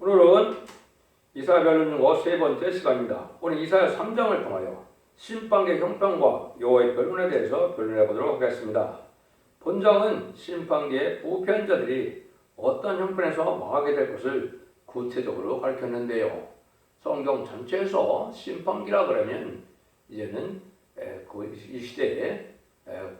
오늘은 이사야 변론중고 세 번째 시간입니다. 오늘 이사야 3장을 통하여 심판계 형평과 여호와의 변론에 대해서 변론해 보도록 하겠습니다. 본장은 심판계의 부패한자들이 어떤 형편에서 망하게 될 것을 구체적으로 가르쳤는데요. 성경 전체에서 심판기라 그러면 이제는 이 시대에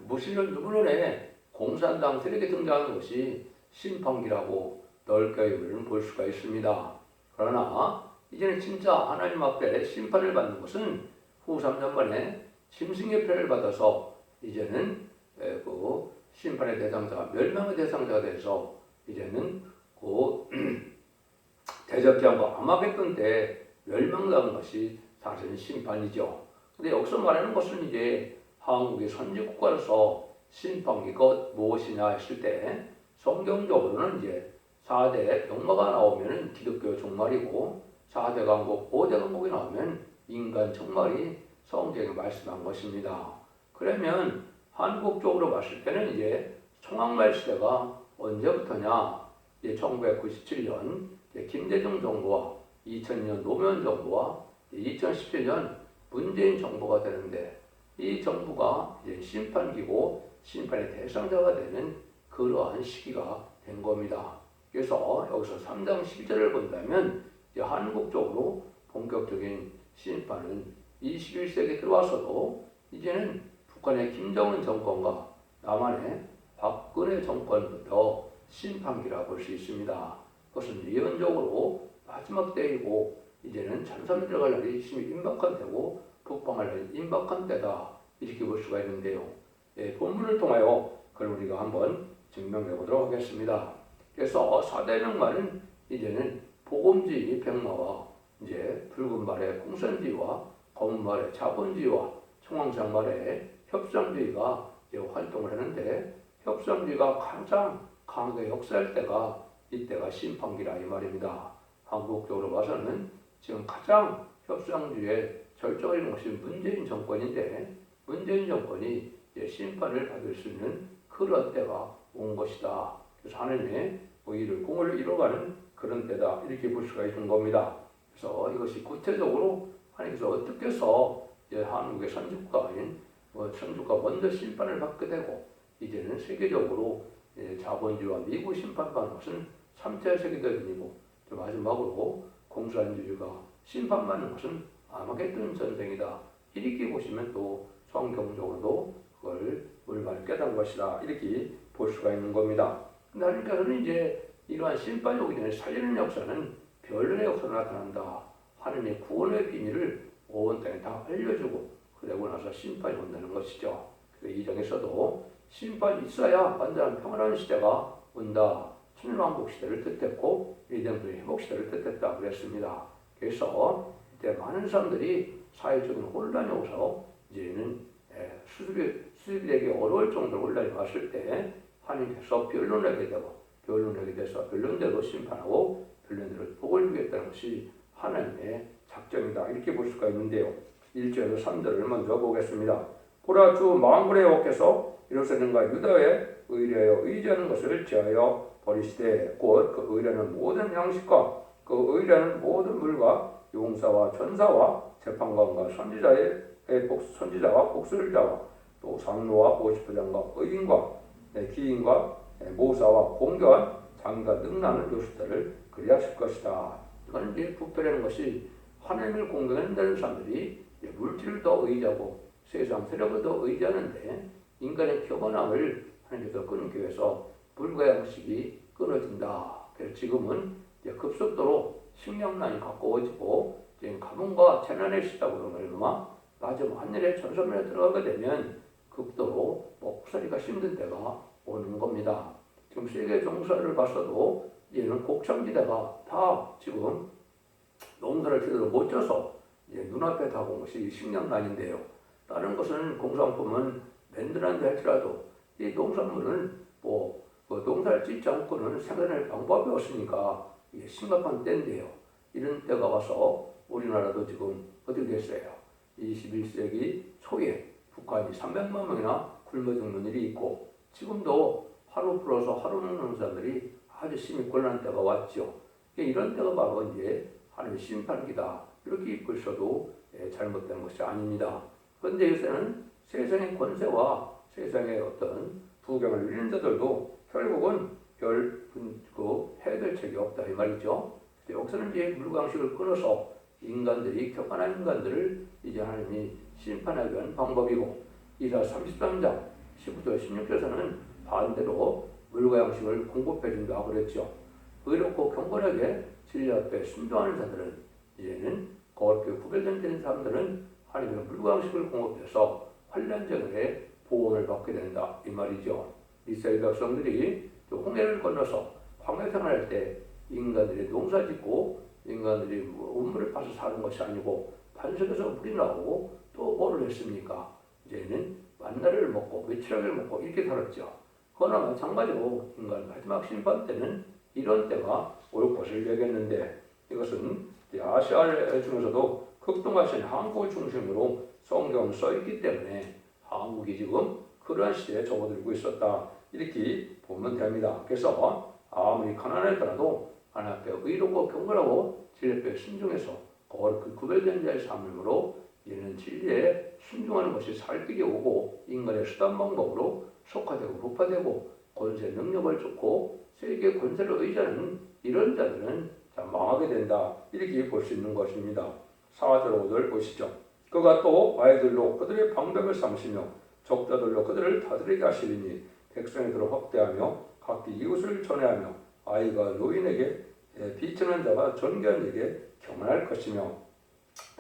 무신론 유물론의 공산당 세력이 등장하는 것이 심판기라고 넓게 볼 수가 있습니다. 그러나 이제는 진짜 하나님 앞에 심판을 받는 것은 후 3년만에 짐승의 표를 받아서 이제는 그 심판의 대상자가 멸망의 대상자가 돼서 이제는 그 대접장과 아마겟돈 때 멸망당한 것이 사실은 심판이죠. 근데 여기서 말하는 것은 이제 한국의 선진국가로서 심판기가 무엇이냐 했을 때 성경적으로는 이제 4대 병마가 나오면 기독교 종말이고 4대 강국, 5대 강국이 나오면 인간 종말이 성경에 말씀한 것입니다. 그러면 한국 쪽으로 봤을 때는 이제 청왕말 시대가 언제부터냐? 이제 1997년 김대중 정부와 2000년 노무현 정부와 2017년 문재인 정부가 되는데 이 정부가 이제 심판기고 심판의 대상자가 되는 그러한 시기가 된 겁니다. 그래서 여기서 3장 10절을 본다면 이제 한국 쪽으로 본격적인 심판은 21세기에 들어와서도 이제는 북한의 김정은 정권과 남한의 박근혜 정권부터 심판기라 볼 수 있습니다. 그것은 예언적으로 마지막 때이고 이제는 참사에 들어갈 날이 심히 임박한 때고 북방할 날이 임박한 때다 이렇게 볼 수가 있는데요. 본문을 통하여 그걸 우리가 한번 증명해 보도록 하겠습니다. 그래서 4대 병마는 이제는 보금지 병마와 이제 붉은 말의 공산주의와 검은 말의 자본주의와 청황장 말의 협상주의가 이제 활동을 하는데 협상주의가 가장 강하게 역사할 때가 이때가 심판기라 이 말입니다. 한국적으로 봐서는 지금 가장 협상주의에 절정을 이룬 것이 문재인 정권인데 문재인 정권이 이제 심판을 받을 수 있는 그런 때가 온 것이다. 그래서 하나님의 의를 공을 이뤄가는 그런 때다 이렇게 볼 수가 있는 겁니다. 그래서 이것이 구체적으로 하나님께서 어떻게 해서 이제 한국의 선진국가인 선진국가 먼저 심판을 받게 되고 이제는 세계적으로 자본주의와 미국 심판받는 것은 3차 세계대전이고 마지막으로 공산주의가 심판받는 것은 아마겟돈 전쟁이다. 이렇게 보시면 또 성경적으로도 그걸 올바르게 깨달은 것이다. 이렇게 볼 수가 있는 겁니다. 근데 하나님께서는 이제 이러한 심판이 오기 전에 살리는 역사는 변론의 역사로 나타난다. 하나님의 구원의 비밀을 온 땅에 다 알려주고 그러고 나서 심판이 온다는 것이죠. 그래서 이 장에서도 심판이 있어야 완전한 평안한 시대가 온다. 천년왕국 시대를 뜻했고 리덴토의 회복 시대를 뜻했다 그랬습니다. 그래서 이때 많은 사람들이 사회적인 혼란이 오서 이제는 수습이 되기 어려울 정도로 혼란이 왔을 때 하나님께서 변론하게 되고 변론하게 돼서 변론대로 심판하고 변론대로 복을 주겠다는 것이 하나님의 작정이다. 이렇게 볼 수가 있는데요. 1절에서 3절을 먼저 보겠습니다. 보라 주 만군의 여호와께서 예루살렘과 유다에 의뢰하여 의지하는 것을 제하여 버리시되 곧 그 의뢰하는 모든 양식과 그 의뢰하는 모든 물과 용사와 전사와 재판관과 선지자와 복술자와 또 장로와 50부장과 의인과 기인과 모사와 공교한 장가 능나는 요술들을 그리하실 것이다. 이건 이제 부패라는 것이 하나님을 공경한다는 사람들이 물질을 더 의지하고 세상 세력을 더 의지하는데 인간의 켜번함을 하나님께서 끊기 위해서 물과 양식이 끊어진다. 그래서 지금은 급속도로 식량난이 가까워지고 가뭄과 재난의 시작으로 말미암아 마지막 하늘의 천선면에 들어가게 되면 극도로 먹살이가 힘든 때가 오는 겁니다. 지금 세계 정서를 봤어도 얘는 곡창지대가 다 지금 농사를 제대로 못 져서 눈앞에 다가온 것이 식량난인데요. 다른 것은 공산품은 맨들한데 할지라도 이 농산물은 그 농사를 짓지 않고는 생산할 방법이 없으니까 이게 심각한 때인데요. 이런 때가 와서 우리나라도 지금 어떻게 됐어요? 21세기 초에 북한이 300만 명이나 굶어 죽는 일이 있고 지금도 하루 풀어서 하루 먹는 사람들이 아주 심히 곤란한 때가 왔죠. 이런 때가 바로 이제 하나님의 심판기다. 이렇게 보셔도 잘못된 것이 아닙니다. 그런데 요새는 세상의 권세와 세상의 어떤 부경을 누리는 자들도 결국은 해야 될 책이 없다 이 말이죠. 여기서는 이제 물광식을 끊어서 인간들이 교만한 인간들을 이제 하나님이 심판하기 위한 방법이고, 이사 33장 19절 16절에서는 반대로 물과 양식을 공급해 준다고 그랬죠. 의롭고 경건하게 진리 앞에 순종하는 자들은 이제는 거룩하게 구별된 사람들은 하나님의 물과 양식을 공급해서 환난전에 보호를 받게 된다 이 말이죠. 이스라엘 백성들이 홍해를 건너서 광야 생활할 때 인간들이 농사짓고 인간들이 우물을 파서 사는 것이 아니고 반석에서 물이 나오고 또 뭐를 했습니까? 이제는 만나를 먹고 외출하기를 먹고 이렇게 살았죠. 그러나 마찬가지로 인간 마지막 심판 때는 이런 때가 올 것을 얘기했는데, 이것은 아시아 중에서도 극동아시아 한국을 중심으로 성경은 써있기 때문에 한국이 지금 그러한 시대에 접어들고 있었다 이렇게 보면 됩니다. 그래서 아무리 가난하더라도 하나님 앞에 의롭고 경건하고 진리 앞에 순종해서 거룩히 구별된 자의 삶으로 이는 진리에 순종하는 것이 살 길이 오고, 인간의 수단 방법으로 속화되고 부파되고 권세 능력을 쫓고 세계 권세를 의지하는 이런 자들은 망하게 된다 이렇게 볼 수 있는 것입니다. 4절 5절 보시죠. 그가 또 아이들로 그들의 방백을 삼으시며 적자들로 그들을 다스리게 하시리니 백성에게로 확대하며 각기 이웃을 전해하며 아이가 노인에게 비천한 자가 존귀한 자에게 경험할 것이며.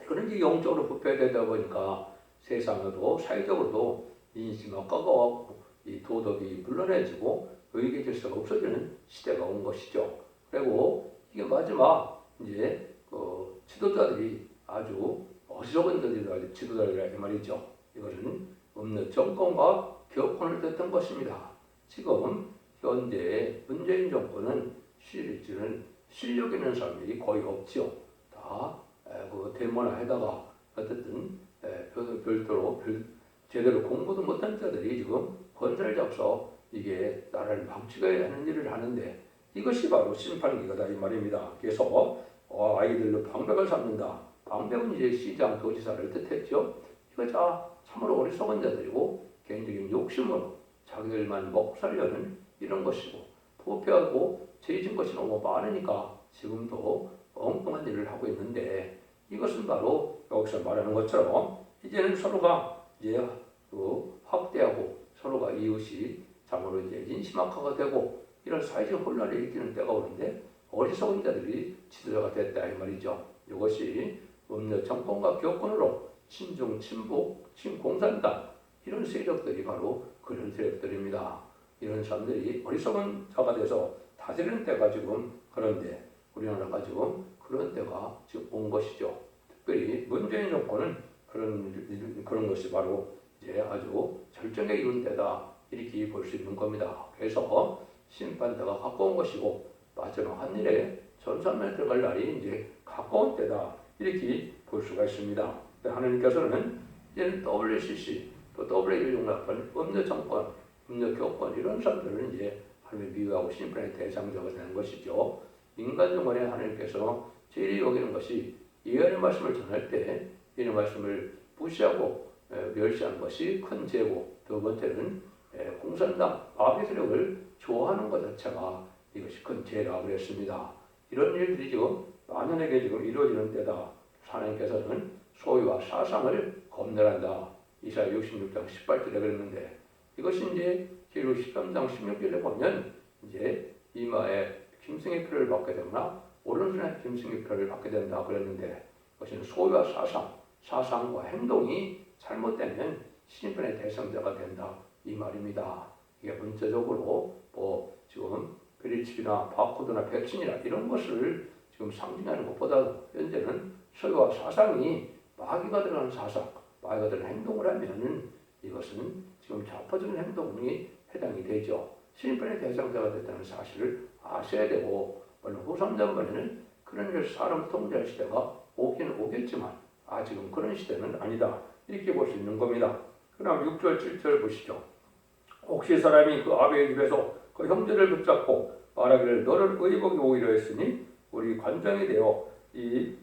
그런 게 영적으로 부패되다 보니까 세상에도 사회적으로도 인심이 꺾어가고 이 도덕이 물러내지고 의계 질서가 없어지는 시대가 온 것이죠. 그리고 이게 마지막 이제 지도자들이 아주 어리석은 자들이 지도자들이라 이 말이죠. 이것은 없는 정권과 교권을 뜻한 것입니다. 지금 현재 문재인 정권은 실력 있는 사람들이 거의 없죠. 다 대모나에다가 어쨌든 별도로 제대로 공부도 못한 자들이 지금 권세를 잡서 이게 나라를 망치게 하는 일을 하는데, 이것이 바로 심판기가다 이 말입니다. 그래서 아이들로 방백을 삼는다. 방백은 이제 시장 도지사를 뜻했죠. 이거 참으로 어리석은 자들이고 개인적인 욕심으로 자기들만 먹고 살려는 이런 것이고, 부패하고 죄진 것이 너무 많으니까 지금도 엉뚱한 일을 하고 있는데, 이것은 바로 여기서 말하는 것처럼 이제는 서로가 이제 확대하고 서로가 이웃이 참으로 이제 인심악화가 되고 이런 사회적 혼란을 일으키는 때가 오는데, 어리석은 자들이 지도자가 됐다 이 말이죠. 이것이 음료 정권과 교권으로 친중, 친북, 친공산당 이런 세력들이 바로 그런 세력들입니다. 이런 사람들이 어리석은 자가 돼서 다스리는 때가 지금, 그런데 우리나라가 지금 그런 때가 지금 온 것이죠. 특별히 문재인 정권은 그런 것이 바로 이제 아주 절정에 이른 때다 이렇게 볼 수 있는 겁니다. 그래서 심판대가 가까운 것이고 마지막 한일에 전산면에 들어갈 날이 이제 가까운 때다 이렇게 볼 수가 있습니다. 하나님께서는 이제는 WCC 또 W를 용납한 음료 정권, 음료 교권 이런 사람들은 이제 하나님의 미워하고 심판의 대상자가 되는 것이죠. 인간 정권에 하나님께서 제일 여기는 것이 예언의 말씀을 전할 때 이런 말씀을 무시하고 멸시하는 것이 큰 죄고, 두 번째는 공산당 마귀 세력을 좋아하는 것 자체가 이것이 큰 죄라 그랬습니다. 이런 일들이 지금 만연하게 지금 이루어지는 때다. 하나님께서는 소유와 사상을 검열한다. 이사야 66장 18절에 그랬는데, 이것이 이제 기록 13장 16절에 보면 이제 이마에 짐승의 표를 받게 되거나 오른손에 짐승의 표를 받게 된다 그랬는데, 그것은 소유와 사상과 행동이 잘못되면 심판의 대상자가 된다 이 말입니다. 이게 문자적으로 지금 그리칩이나 바코드나 백신이나 이런 것을 지금 상징하는 것보다도 현재는 소유와 사상이 마귀가 들어가는 사상, 마귀가 들어가는 행동을 하면 이것은 지금 좌파적인 행동이 해당이 되죠. 심판의 대상자가 됐다는 사실을 아셔야 되고, 물론 후3장번에는 그런 일을 사람 통제할 시대가 오기는 오겠지만 아직은 그런 시대는 아니다 이렇게 볼 수 있는 겁니다. 그다음 6절 7절 보시죠. 혹시 사람이 그 아베의 집에서 그 형제를 붙잡고 말하기를 너를 의복이 오히려 했으니 우리 관장이 되어 이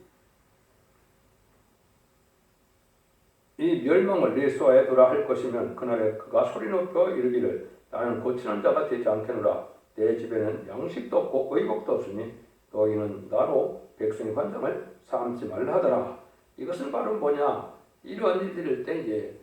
멸망을 예수하여도라 할 것이면 그날에 그가 소리 높여 이르기를 나는 고치는 자가 되지 않겠노라. 내 집에는 양식도 없고 의복도 없으니 너희는 나로 백성의 관장을 삼지 말라 하더라. 이것은 바로 뭐냐? 이러한 일들일 때 이제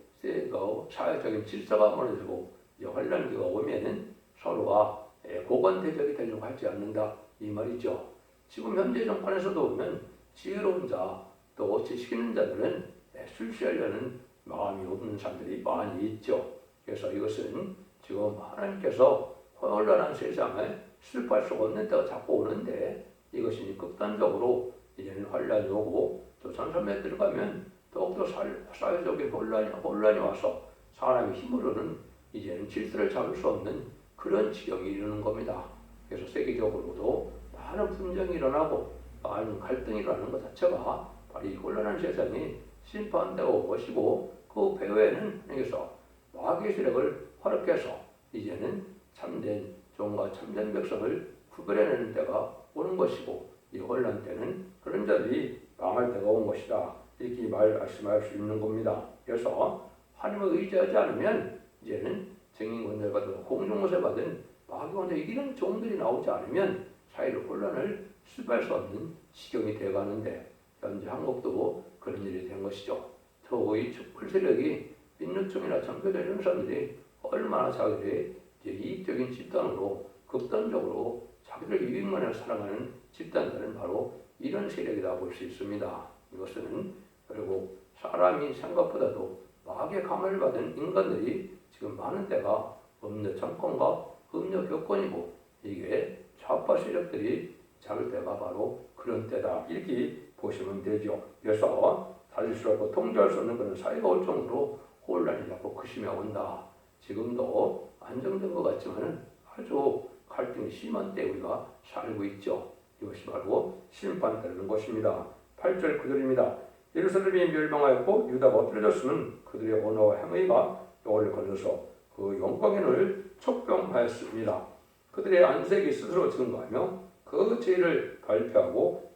사회적인 질서가 무너지고 환란기가 오면은 서로가 고관대적이 되려고 하지 않는다 이 말이죠. 지금 현재 정권에서도 보면 지혜로운 자 또 지식 있는 자들은 술 취하려는 마음이 없는 사람들이 많이 있죠. 그래서 이것은 지금 하나님께서 혼란한 세상에 슬퍼할 수 없는 때가 자꾸 오는데 이것이 극단적으로 이제는 환란이 오고 또 전선에 들어가면 더욱더 사회적인 혼란이 와서 사람의 힘으로는 이제는 질서를 잡을 수 없는 그런 지경이 이르는 겁니다. 그래서 세계적으로도 많은 분쟁이 일어나고 많은 갈등이 일어나는 것 자체가 바로 이 혼란한 세상이 심판대가 올 것이고 그 배후에는 하나님께서 마귀의 세력을 허락해서 이제는 참된 종과 참된 백성을 구별해내는 때가 오는 것이고 이 혼란 때는 그런 자들이 망할 때가 온 것이다. 이렇게 말씀할 수 있는 겁니다. 그래서 하나님을 의지하지 않으면 이제는 증인권세를 받은 공중권세 받은 마귀권세 이기는 종들이 나오지 않으면 사회를 혼란을 수비할 수 없는 지경이 되어가는데 현재 한국도 그런 일이 된 것이죠. 더의 촛불 세력이 민노총이나 정교조 이런 사람들이 얼마나 자기들의 이익적인 집단으로 극단적으로 자기들 이익만을 사랑하는 집단들은 바로 이런 세력이다 볼 수 있습니다. 이것은 결국 사람이 생각보다도 마귀의 감화를 받은 인간들이 지금 많은 때가 음료 정권과 음료 교권이고 이게 좌파 세력들이 잡을 때가 바로 그런 때다 이렇게 보시면 되죠. 그래서 다질 수 없고 통제할 수 없는 그런 사회가 올 정도로 혼란이 자꾸 극심해 온다. 지금도 안정된 것 같지만 아주 갈등이 심한 때 우리가 살고 있죠. 이것이 바로 심판 때라는 것입니다. 8절 9절입니다. 예루살렘이 멸망하였고 유다가 엎드려졌으면 그들의 언어와 행위가 여호와를 거려서 그 영광의 눈을 촉병하였습니다. 그들의 안색이 스스로 증거하며 그 죄를 발표하고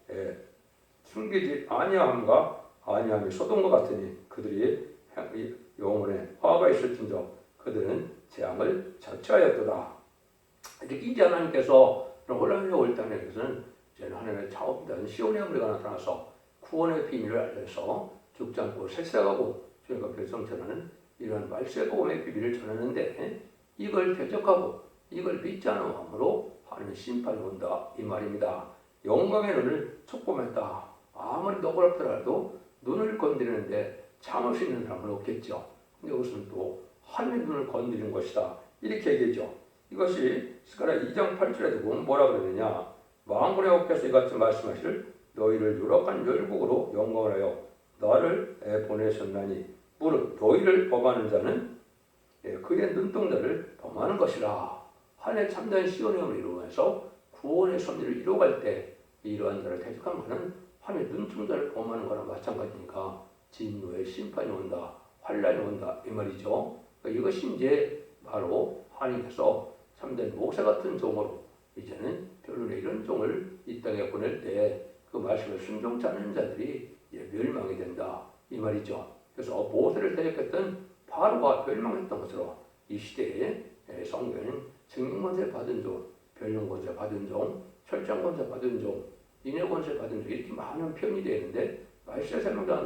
숨기지 아니함이 소돔과 같으니 그들이 영혼에 화가 있을진저 그들은 재앙을 자처하였도다. 이렇게 이제 하나님께서 혼란이 올 때는 이제 하나님의 차옵된 시온의 우리가 나타나서 구원의 비밀을 알려서 죽지 않고 새싹하고 주님과 결성전하는 이런 말세복음의 비밀을 전하는데 이걸 대적하고 이걸 믿지 않은 마음으로 하나님의 심판이 온다 이 말입니다. 영광의 눈을 촉범했다. 아무리 너그럽더라도 눈을 건드리는데 참을 수 있는 사람은 없겠죠. 근데 이것은 또 하나님의 눈을 건드리는 것이다. 이렇게 얘기하죠. 이것이 스가랴 2장 8절에도 보면 뭐라 그러느냐. 만군의 여호와께서 이같이 말씀하시를 너희를 유력한 열국으로 영광을 하여 나를 보내셨나니 무릇 너희를 범하는 자는 그의 눈동자를 범하는 것이라. 하나님의 참된 시온의 힘을 이루면서 구원의 섭리를 이루어갈 때 이러한 자를 대적한 것은 하나님의 눈동자를 범하는 거랑 마찬가지니까 진노의 심판이 온다. 환란이 온다. 이 말이죠. 그러니까 이것이 이제 바로 하나님께서 참된 모세 같은 종으로 이제는 별론의 이런 종을 이 땅에 보낼 때 그 말씀을 순종치 않는 자들이 멸망이 된다. 이 말이죠. 그래서 모세를 대적했던 바로가 멸망했던 것으로 이 시대에 성경은 증인권세 받은 종, 변론권세 받은 종, 철장권세 받은 종, 인해권세 받은 종 이렇게 많은 표현이 되는데 말세 설명자가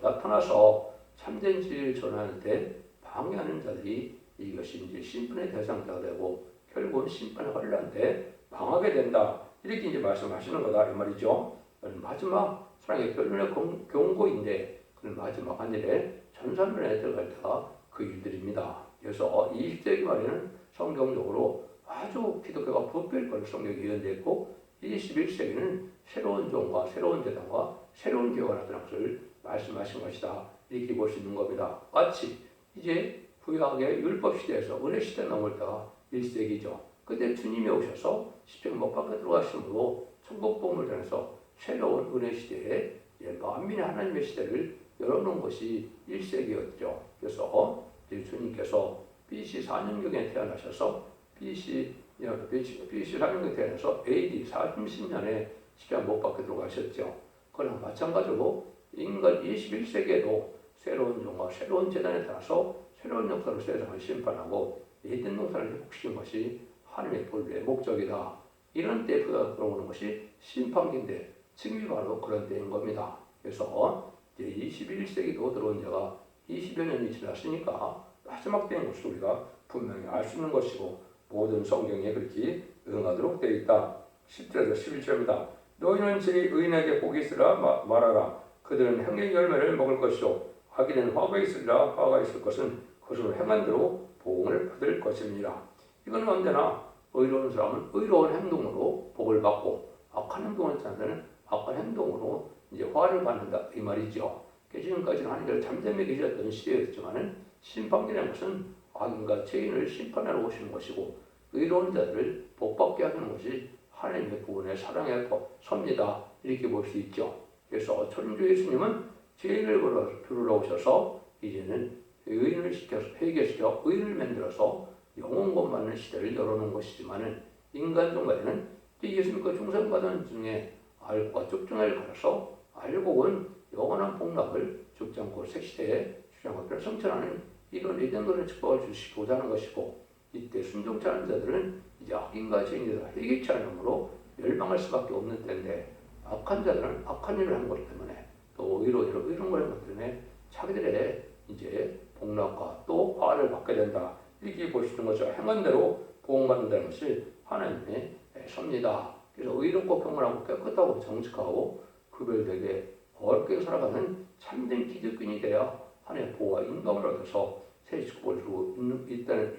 나타나서 참된 진리를 전하는 때 방해하는 자들이 이것이 이제 심판의 대상자가 되고 결국은 심판의 환란 때 망하게 된다. 이렇게 이제 말씀하시는 거다 이 말이죠. 마지막 사랑의 변론의 경고인데 그는 마지막 하늘에 전산면에 들어갈 때가 그 일들입니다. 그래서 20세기 말에는 성경적으로 아주 기독교가 부패일 것으로 성경이 예언됐고 21세기는 새로운 종과 새로운 재단과 새로운 교회가 나타난 것을 말씀하신 것이다. 이렇게 볼 수 있는 겁니다. 마치 이제 구약의 율법 시대에서 은혜 시대 넘을 때가 1세기죠. 그때 주님이 오셔서 십자가 못 박혀 들어가심으로 천국 복음을 전해서 새로운 은혜 시대에 만민의 하나님의 시대를 열어놓은 것이 1세기였죠. 그래서 주님께서 BC 4년경에 태어나셔서 BC 4년경에 태어나서 AD 40년에 십자가 못 박혀 들어가셨죠. 그러나 마찬가지로 인간 21세기에도 새로운 종과 새로운 재단에 따라서 새로운 역사를 세상을 심판하고 에덴 동산을 회복시킨 것이 하나님의 본래의 목적이다. 이런 때에 들어오는 것이 심판기인데 지금이 바로 그런 때인 겁니다. 그래서 이제 21세기도 들어온 지가 20여 년이 지났으니까 마지막 때인 것을 우리가 분명히 알 수 있는 것이고 모든 성경에 그렇게 응하도록 되어 있다. 10절에서 11절입니다. 너희는 제 의인에게 복이 있으라 말하라. 그들은 행의 열매를 먹을 것이요 악인은 화가 있으리라. 화가 있을 것은 그것으로 행한 대로 복을 받을 것입니다. 이건 언제나 의로운 사람은 의로운 행동으로 복을 받고 악한 행동을 하는 자는 악한 행동으로 이제 화를 받는다 이 말이죠. 지금까지는 하나님께서 잠잠히 계셨던 시대였지만은 심판기라는 것은 악인과 죄인을 심판하러 오시는 것이고 의로운 자들을 복받게 하는 것이 하나님의 구원의 사랑의 섭니다. 이렇게 볼 수 있죠. 그래서 천주 예수님은 죄인을 부르러 오셔서 이제는 의인을 시켜서 회개시켜 의인을 만들어서 영원 구원받는 시대를 열어놓은 것이지만은 인간 종말에는 예수님과 중생받은 중에 알과 쭉중을 가려서 알곡은 영원한 복락을 죽지 않고 새 시대에 주장하기를 성천하는 이런 에덴과의 축복을 주시고자 하는 것이고 이때 순종치 않은 자들은 이제 악인과 죄인이 회개치 않으므로 멸망할 수밖에 없는 때인데 악한 자들은 악한 일을 한 것 때문에 또 의로운 일을 의로운 걸 한 것 때문에 자기들의 이제 복락과 또 화를 받게 된다. 이렇게 보시는 것이죠. 행한 대로 보응받는다는 것이 하나님의 섭니다. 그래서 의롭고 평안하고 깨끗하고 정직하고 구별되게 어렵게 살아가는 참된 기독교인이 되어 하나님의 보호와 인감을 얻어서 새 축복을 주고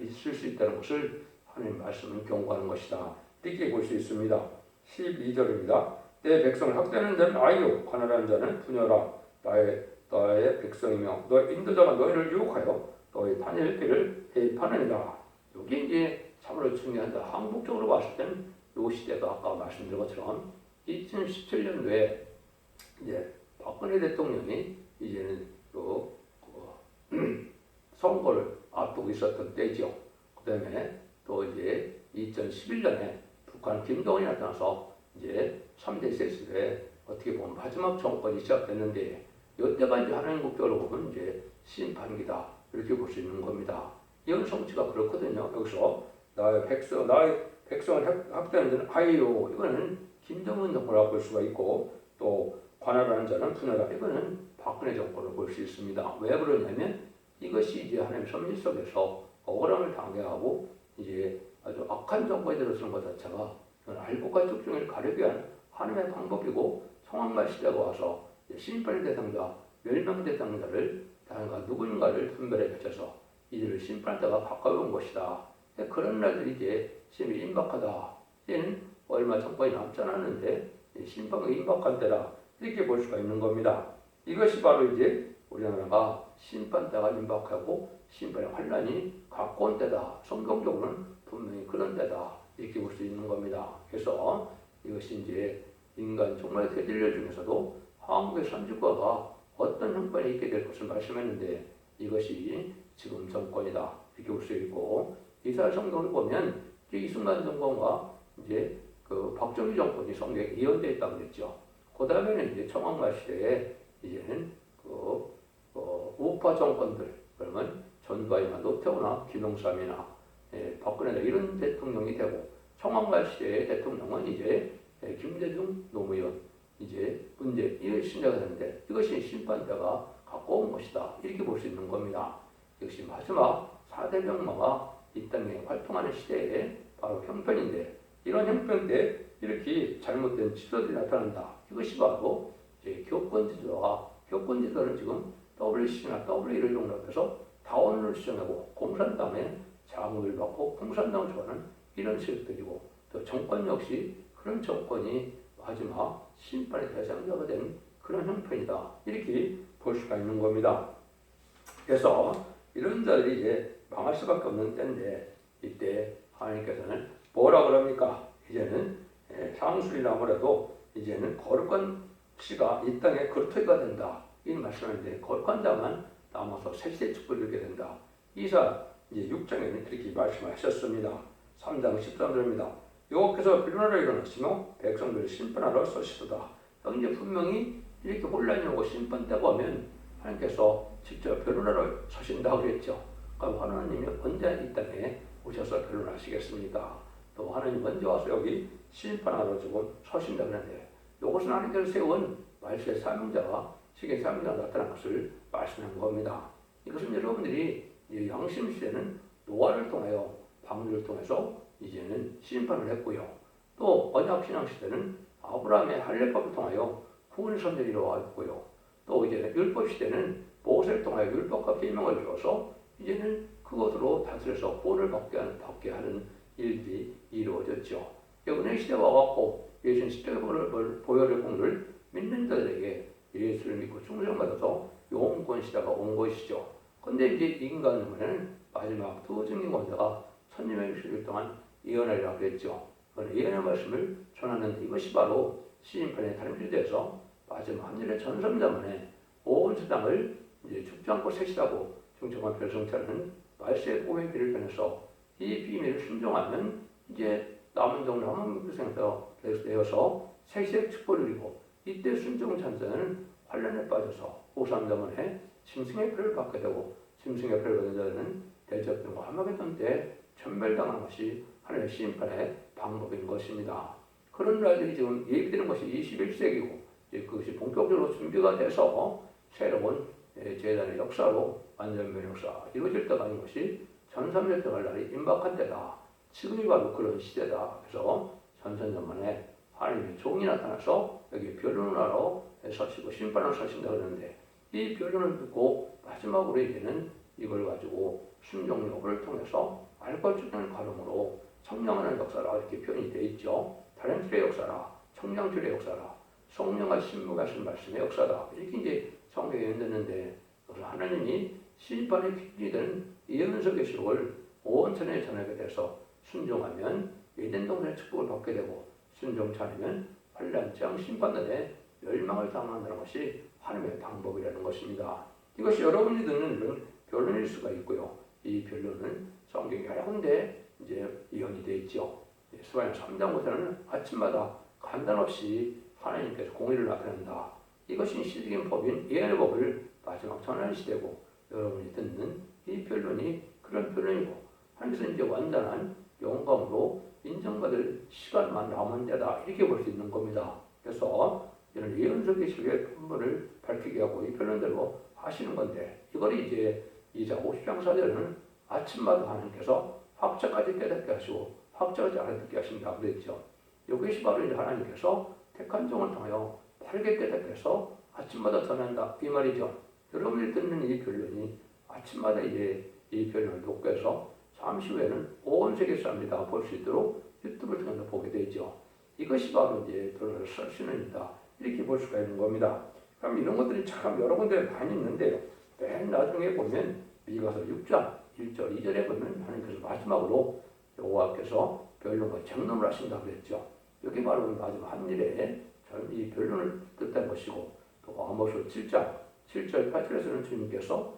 있을 수 있다는 것을 하나님 말씀은 경고하는 것이다. 이렇게 볼 수 있습니다. 12절입니다. 내 백성을 학대하는 자는 아이요 가난한 자는 부녀라. 나의 백성이며 너의 인도자가 너희를 유혹하여 너희 다닐 길을 해입하느니라. 여기 이제 참으로 중요한데 한국적으로 봤을 때는 이 시대가 아까 말씀드린 것처럼 2017년도에 이제 박근혜 대통령이 이제는 선거를 앞두고 있었던 때죠. 그 다음에 또 이제 2011년에 북한 김정은이 나타나서 이제 3대 세습에 어떻게 보면 마지막 정권이 시작됐는데 이때가 이제 하나님 국적으로 보면 이제 심판기다 이렇게 볼 수 있는 겁니다. 이런 성취가 그렇거든요. 여기서 나의 백성을 학대하는 자는 아이요 이거는 김정은 정권이라고 볼 수가 있고 또 관할하는 자는 분하다 이거는 박근혜 정권을 볼 수 있습니다. 왜 그러냐면 이것이 이제 하나님 섭리 속에서 억울함을 당해하고 이제 아주 악한 정권이 들어서는 것 자체가 알곡과 쭉중을 가르기 위한 하나님의 방법이고 성황말 시대가 와서 심판의 대상자, 멸망 대상자를 다가 누군가를 분별해 펼쳐서 이들을 심판할 때가 가까이 온 것이다. 그런 날들이 이제 심히 임박하다. 이제는 얼마 정권이 남지 않았는데 심판이 임박한 때라 이렇게 볼 수가 있는 겁니다. 이것이 바로 이제 우리나라가 심판 때가 임박하고 심판의 환란이 가까운 때다. 성경적으로는 분명히 그런 때다. 이렇게 볼 수 있는 겁니다. 그래서 이것이 이제 인간 정말 대진료 중에서도 한국의 선지과가 어떤 형편에 있게 될 것을 말씀했는데 이것이 지금 정권이다. 이렇게 볼 수 있고 이스라엘 성경을 보면 이순간 정권과 이제 그 박정희 정권이 성경에 이연되어 있다고 그랬죠. 그 다음에는 이제 청황말 시대에 이제는 우파 정권들 그러면 전두환이나 노태우나 김영삼이나 박근혜나 이런 대통령이 되고 청황말 시대의 대통령은 이제 김대중 노무현 이제 문재 이런 신뢰가 되는데 이것이 심판대가 가까운 것이다. 이렇게 볼 수 있는 겁니다. 이것이 마지막 4대 병마가 이 땅에 활동하는 시대에 바로 형편인데 이런 형편 때 이렇게 잘못된 지도들이 나타난다. 이것이 바로 이제 교권지도는 지금 WC나 WA를 용납해서 다원을 시정하고 공산당의 자문을 받고 공산당을 좋아하는 이런 세력들이고 또 정권 역시 그런 정권이 마지막 심판의 대상자가 된 그런 형편이다. 이렇게 볼 수가 있는 겁니다. 그래서 이런 자들이 이제 망할 수밖에 없는 때인데 이때 하나님께서는 뭐라 그럽니까? 이제는 상술이나 뭐라도 이제는 거룩한 씨가 이 땅에 거룩하게 된다. 이 말씀하는데 거룩한 자만 남아서 새시대 축복을 누리게 된다. 이사 이제 6장에는 이렇게 말씀하셨습니다. 3장 13절입니다. 여호와께서 변론하러 일어나시며 백성들을 심판하러 서시도다. 여기 이제 분명히 이렇게 혼란이 오고 심판 때가 오면 하나님께서 직접 변론하러 서신다고 그랬죠. 그럼 하나님이 언제 이 땅에 오셔서 변론하시겠습니까? 또 하나님 먼저 와서 여기 심판하러 지금 서신다 그러는데 이것은 하나님께서 세운 말세의 사명자가 시계 사명자가 나타난 것을 말씀한 겁니다. 이것은 여러분들이 양심 시대는 노아를 통하여 방주를 통해서 이제는 심판을 했고요. 또 언약 신앙 시대는 아브라함의 할례법을 통하여 구원 선들이 이루어졌고요. 또 이제 율법 시대는 모세를 통하여 율법과 계명을 주어서 이제는 그것으로 다스려서 구원을 받게 하는 일들이 이루어졌죠. 은혜 시대가 와갖고 예수님 십자가의 보혈의 공를 믿는 자들에게 예수를 믿고 충성받아서 영권 시대가 온 것이죠. 그런데 이제 인간은 마지막 두 증인 권자가 1660일 동안 예언하리라고 그랬죠. 예언의 말씀을 전하는데 이것이 바로 시인판의 다른 주제에서 마지막 한일의 전선자만에 온 세상을 이제 죽지 않고 세시다고 정정한 별성자는 말세의 오해의 길을 변해서 이 비밀을 순종하면 이제 남은 종 남은 생에서 되어서 세시의 축복을 누리고 이때 순종 찬자는 환란에 빠져서 오삼자만에 짐승의 표를 받게 되고 짐승의 표를 받은 자는 대적들과 하마게돈 때 천멸당하는 것이 하나님의 심판의 방법인 것입니다. 그런 날들이 지금 예비되는 것이 21세기고 그것이 본격적으로 준비가 돼서 새로운 재단의 역사로 완전변 역사 이루어질 때가 아닌 것이 전삼일등할 날이 임박한 때다. 지금이 바로 그런 시대다. 그래서 전천년만에 하나님의 종이 나타나서 여기 변론을 하러 서시고 심판을 서신다 그러는데 이 변론을 듣고 마지막으로 이제는 이걸 가지고 순종 여부를 통해서 알권주는 가름으로 성령하는 역사라 이렇게 표현이 되어 있죠. 다른줄의 역사라, 청량줄의 역사라, 성령과 신부가 하신 말씀의 역사다. 이렇게 이제 성경에 있는데 하나님이 심판의 기준이 된 예언서 계시록을 온 천하에 전하게 돼서 순종하면 에덴 동산의 축복을 받게 되고 순종치 않으면 환란, 재앙, 심판날에 멸망을 당한다는 것이 하나님의 방법이라는 것입니다. 이것이 여러분이 듣는 변론일 수가 있고요. 이 변론은 성경에 여러 군데 이제 예언이 되어 있죠. 스바냐 3장부터는 아침마다 간단없이 하나님께서 공의를 나타낸다. 이것이 시적인 법인 예언의 법을 마지막 전하는 시대고 여러분이 듣는 이 변론이 그런 변론이고 하나님께서 이제 완전한 영광으로 인정받을 시간만 남은 때다. 이렇게 볼 수 있는 겁니다. 그래서 이런 예언서 계시록의 본문을 밝히게 하고 이 변론대로 하시는 건데 이걸 이제 이자 50장 사절은 아침마다 하나님께서 학자까지 깨닫게 하시고 학자까지 알아듣게 하신다 그랬죠. 이것이 바로 이제 하나님께서 택한 종을 통하여 바르게 깨닫게 해서 아침마다 전한다 이 말이죠. 여러분이 듣는 이 변론이 아침마다 이제 이 변론을 듣고 해서 잠시 후에는 온 세계 사람들이 다 볼 수 있도록 유튜브를 통해서 보게 되죠. 이것이 바로 이제 변론을 설 신원이다. 이렇게 볼 수가 있는 겁니다. 그럼 이런 것들이 참 여러 군데 많이 있는데요. 맨 나중에 보면 미가서 6장 1절 2절에 보면 하나님께서 마지막으로 여호와께서 변론과 정론을 하신다고 그랬죠. 여기 바로 마지막 한일에 이 변론을 뜻한 것이고 또 아모스 7장 7절 8절에서는 주님께서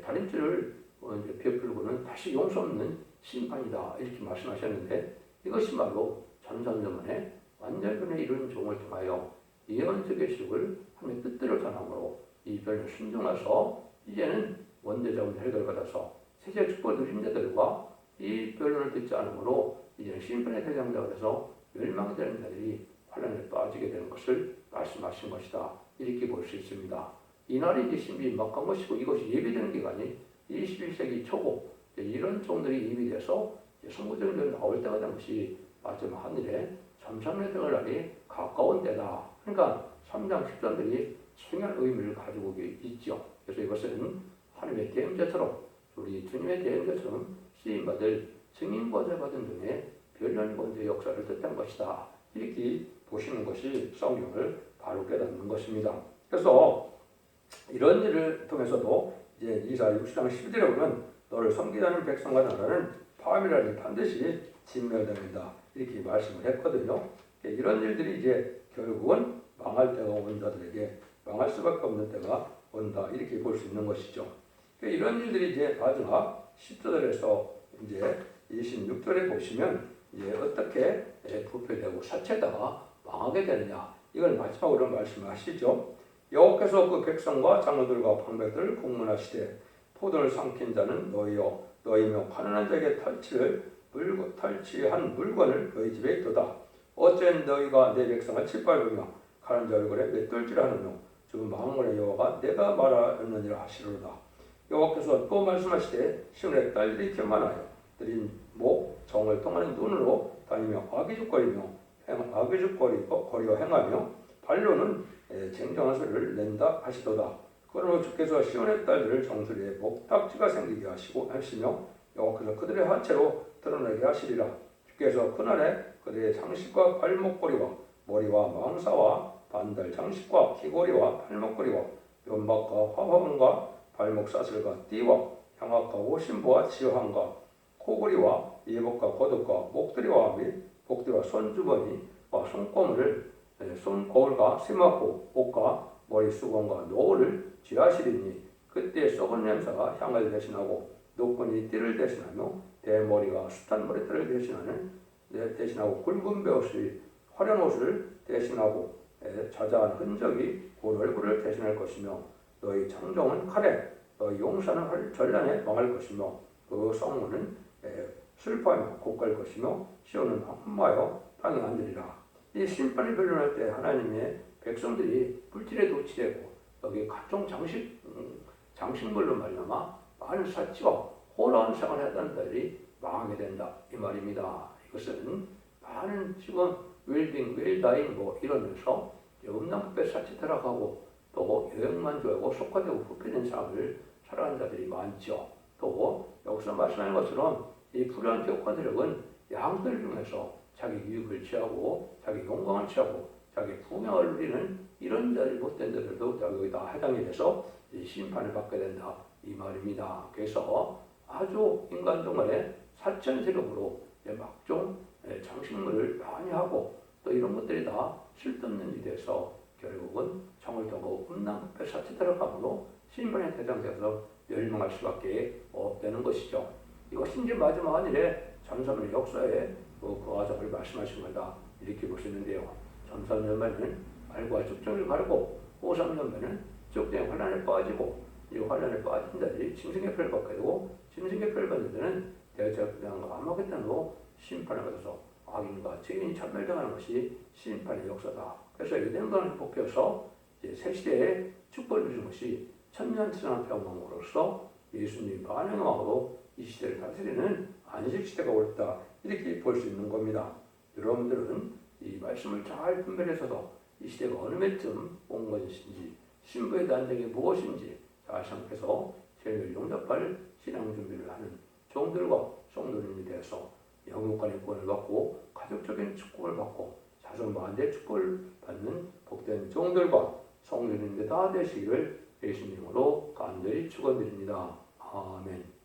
다림질을 이제 베풀고는 다시 용서 없는 심판이다 이렇게 말씀하셨는데 이것이 바로 전산전만에 완전변에 이룬 종을 통하여 예언서 계시록을 하나님의 뜻대로 전함으로 이 변론을 순종해서 이제는 원죄자문의 해결받아서 세계 축복을 누린 자들과 이 변론을 듣지 않으므로 이제는 심판의 대상자가 돼서 멸망되는 자들이 환란에 빠지게 되는 것을 말씀하신 것이다. 이렇게 볼 수 있습니다. 이날이 이제 신비 임박한 것이고 이것이 예비되는 기간이 21세기 초고 이런 종들이 예비돼서 선구적인 나올 때가 된 것이 마지막 하늘에 점삼의 등을 날이 가까운 때다. 그러니까 3장 10장들이 중요한 의미를 가지고 있죠. 그래서 이것은 하나님의 대행자처럼 우리 주님의 대행자처럼 쓰임받을 증인권을 받은 중에 변론권의 역사를 뜻한 것이다. 이렇게 보시는 것이 성경을 바로 깨닫는 것입니다. 그래서 이런 일을 통해서도 이제 이사 60장 10절에 보면 너를 섬기자는 백성과 나라는 파멸하리 반드시 진멸됩니다. 이렇게 말씀을 했거든요. 이런 일들이 이제 결국은 망할 때가 온 자들에게 망할 수밖에 없는 때가 온다. 이렇게 볼 수 있는 것이죠. 이런 일들이 이제 마지막 10절에서 이제 26절에 보시면 이제 어떻게 부패되고 사체다가 망하게 되느냐, 이걸 마지막으로 말씀하시죠. 여호와께서 그 백성과 장로들과 방백들을 공문하시되 포도를 삼킨 자는 너희요, 너희며 가난한 자에게 탈취한 물건을 너희 집에 있도다. 어찌 너희가 내 백성을 짓밟으며 가난한 자 얼굴에 맷돌질하느뇨. 주 만군의 여호와가 내가 말하였느니라 하시로다. 여호와께서 또 말씀하시되 시온의 딸들이 교만하여 들인 목 정을 통하는 눈으로 다니며 악의죽거리어 행하며 발로는 쟁정한 소리를 낸다 하시도다. 그러므로 주께서 시온의 딸들을 정수리에 목탁지가 생기게 하시며 여호와께서 그들의 하체로 드러나게 하시리라. 주께서 그날에 그들의 장식과 발목걸이와 머리와 망사와 반달 장식과 귀걸이와 발목걸이와 면박과 화환과 발목 사슬과 띠와 향악과 오신부와 지황과 코걸이와 예복과 겉옷과 목도리와 및 목도리와 손주머니와 손거울과 세마포 옷과 머리 수건과 노를 취하시리니 그때 썩은 냄새가 향을 대신하고 노끈이 띠를 대신하며 대머리가 숱한 머리털을 대신하고 굵은 베옷이 화려한 옷을 대신하고 자자한 흔적이 곧 얼굴을 대신할 것이며 너희 장정은 칼에 너희 용사는 전란에 망할 것이며 그 성문은 슬퍼하며 곧갈 것이며 시온은 험하여 땅에 앉으리라. 이 심판이 변론할 때 하나님의 백성들이 물질에 도취되고 여기 각종 장식물로 말미암아 많은 사치와 호라한 생활을 하던 자들이 망하게 된다, 이 말입니다. 이것은 많은 지금 웰다잉 이러면서 음란부패 사치 타락하고 또 여행만 좋아하고 속화되고 부패된 삶을 살아가는 자들이 많죠. 또 여기서 말씀하는 것처럼 이 불의한 교권 세력은 양들을 통해서 자기 유익을 취하고 자기 영광을 취하고 자기 풍요를 누리는 이런 자들 못된 자들도 여기다 해당이 돼서 심판을 받게 된다, 이 말입니다. 그래서 아주 인간동안의 사천 세력으로 막종 장식물을 많이 하고 또 이런 것들이 다 쓸데없는 일이 돼서 결국은 정을 두고 음란부패 사치 타락함으로 심판의 대상자에서 멸망할 수밖에 없다는 것이죠. 이것이 이제 마지막 아니래 전사문의 역사에 그 과정을 말씀하신 거다, 이렇게 볼 수 있는데요. 전사문에는 말과 죽정을 가르고 호삼년에는 죽정의 환란에 빠지고 이 환란에 빠진 자들이 짐승의 표를 받게 되고 짐승의 표를 받는 자는 대적당과 아마겟돈으로 심판을 받아서 악인과 죄인이 참멸당하는 것이 심판의 역사다. 그래서 유대인과는 복해서 새 시대에 축복을 주신 것이 천년천년 평강으로서 예수님 반응왕으로 이 시대를 다스리는 안식시대가 옳다, 이렇게 볼 수 있는 겁니다. 여러분들은 이 말씀을 잘 분별해서 이 시대가 어느 면쯤 온 것인지 신부의 단적이 무엇인지 잘 생각해서 죄를 용접할 신앙 준비를 하는 종들과 성도님이 되어서 영육간의 구원을 받고 가족적인 축복을 받고 자손 만대의 축복을 받는 복된 종들과 성도님들 다 되시기를 예수님으로 간절히 축원드립니다. 아멘.